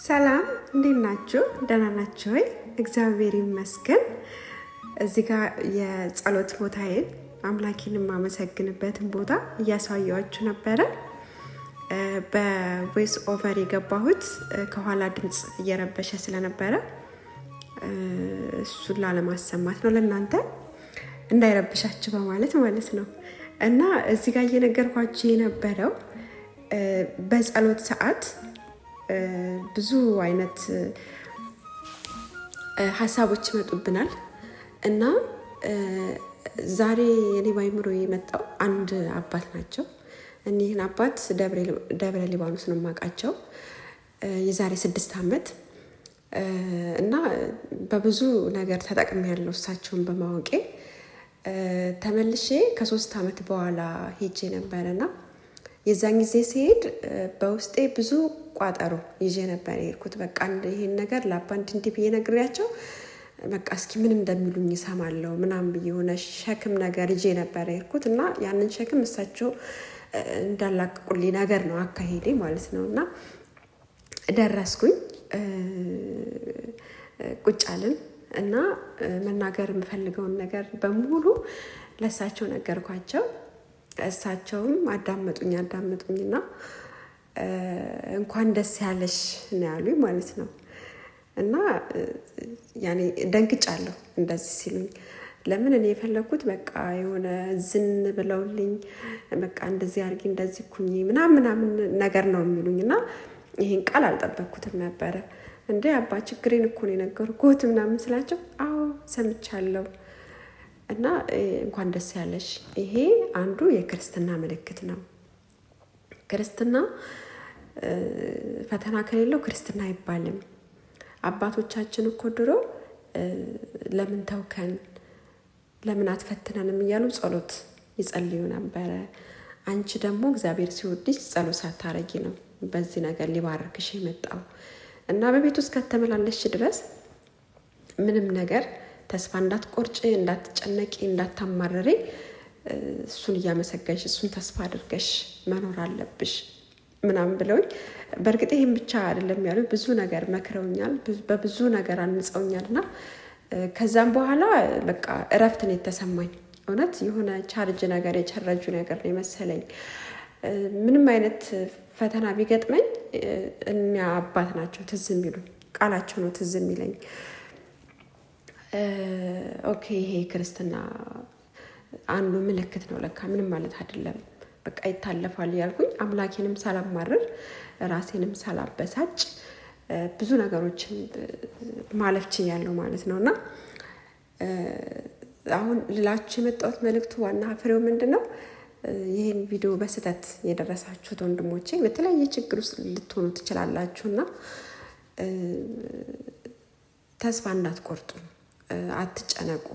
ሰላም እንዴት ናችሁ? ደህና ናችሁ ወይ? እግዚአብሔር ይመስገን። እዚህ ጋር የጸሎት ቦታዬን አምላኬን የማመሰግንበትን ቦታ እያሳየኋችሁ ነበረ። በቮይስ ኦቨር የገባሁት ከኋላ ድምፅ እየረበሸ ስለነበረ እሱን ላለማሰማት ነው፣ ለእናንተ እንዳይረብሻችሁ በማለት ማለት ነው። እና እዚህ ጋር እየነገርኳችሁ የነበረው በጸሎት ሰዓት ብዙ አይነት ሀሳቦች ይመጡብናል እና ዛሬ የኔ ባይምሮ የመጣው አንድ አባት ናቸው። እኒህን አባት ደብረ ሊባኖስ ነው የማውቃቸው የዛሬ 6 ዓመት እና በብዙ ነገር ተጠቅሜያለሁ እሳቸውን በማወቄ። ተመልሼ ከ3 ዓመት በኋላ ሄጄ ነበርና የዛን ጊዜ ሲሄድ በውስጤ ብዙ ቋጠሮ ይዤ ነበር የሄድኩት። በቃ ይሄን ነገር ለአባንድ እንዲህ ብዬ ነግሬያቸው በቃ እስኪ ምን እንደሚሉኝ እሰማለሁ ምናምን ብዬ የሆነ ሸክም ነገር ይዤ ነበር የሄድኩት እና ያንን ሸክም እሳቸው እንዳላቅቁልኝ ነገር ነው አካሄዴ ማለት ነው። እና ደረስኩኝ፣ ቁጭ አልን እና መናገር የምፈልገውን ነገር በሙሉ ለእሳቸው ነገርኳቸው። እሳቸውም አዳመጡኝና እንኳን ደስ ያለሽ ነው ያሉኝ ማለት ነው። እና ያኔ ደንግጫለሁ እንደዚህ ሲሉኝ። ለምን እኔ የፈለኩት በቃ የሆነ ዝን ብለውልኝ በቃ እንደዚህ አድርጊ እንደዚህ ኩኝ ምናምን ነገር ነው የሚሉኝ እና ይሄን ቃል አልጠበቅኩትም ነበረ። እንዴ አባ ችግሬን እኮ ነው የነገርኩት ምናምን ስላቸው አዎ ሰምቻለሁ እና እንኳን ደስ ያለሽ፣ ይሄ አንዱ የክርስትና ምልክት ነው። ክርስትና ፈተና ከሌለው ክርስትና አይባልም። አባቶቻችን እኮ ድሮ ለምን ተውከን ለምን አትፈትነንም እያሉ ጸሎት ይጸልዩ ነበረ። አንቺ ደግሞ እግዚአብሔር ሲወድሽ ጸሎት ሳታረጊ ነው በዚህ ነገር ሊባርክሽ የመጣው እና በቤት ውስጥ ከተመላለስሽ ድረስ ምንም ነገር ተስፋ እንዳትቆርጭ፣ እንዳትጨነቂ፣ እንዳታማረሪ እሱን እያመሰገንሽ እሱን ተስፋ አድርገሽ መኖር አለብሽ ምናምን ብለውኝ። በእርግጥ ይህም ብቻ አይደለም ያሉ ብዙ ነገር መክረውኛል፣ በብዙ ነገር አንጸውኛል። እና ከዛም በኋላ በቃ እረፍትን የተሰማኝ እውነት የሆነ ቻርጅ ነገር የቸረጁ ነገር ነው የመሰለኝ። ምንም አይነት ፈተና ቢገጥመኝ እኛ አባት ናቸው ትዝ የሚሉኝ፣ ቃላቸው ነው ትዝ የሚለኝ። ኦኬ ይሄ ክርስትና አንዱ ምልክት ነው ለካ፣ ምንም ማለት አይደለም፣ በቃ ይታለፋል ያልኩኝ አምላኬንም ሳላማርር ራሴንም ሳላበሳጭ ብዙ ነገሮችን ማለፍ ችያለሁ ማለት ነው። እና አሁን ልላችሁ የመጣሁት መልእክቱ ዋና ፍሬው ምንድን ነው? ይህን ቪዲዮ በስህተት የደረሳችሁት ወንድሞቼ በተለያየ ችግር ውስጥ ልትሆኑ ትችላላችሁና ተስፋ እንዳትቆርጡ፣ አትጨነቁ፣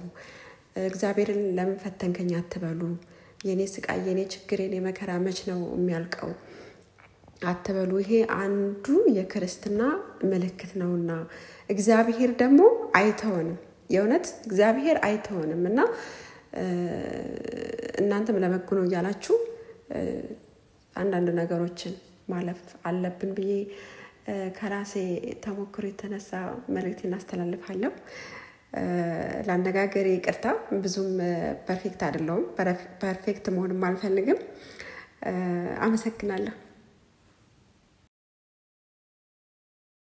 እግዚአብሔርን ለምን ፈተንከኝ አትበሉ። የኔ ስቃይ፣ የኔ ችግር፣ የኔ መከራ መች ነው የሚያልቀው አትበሉ። ይሄ አንዱ የክርስትና ምልክት ነውና እግዚአብሔር ደግሞ አይተወንም፣ የእውነት እግዚአብሔር አይተወንም። እና እናንተም ለበጎ ነው እያላችሁ አንዳንድ ነገሮችን ማለፍ አለብን ብዬ ከራሴ ተሞክሮ የተነሳ መልእክት እናስተላልፋለሁ። ለአነጋገሬ ይቅርታ፣ ብዙም ፐርፌክት አይደለሁም፣ ፐርፌክት መሆንም አልፈልግም። አመሰግናለሁ።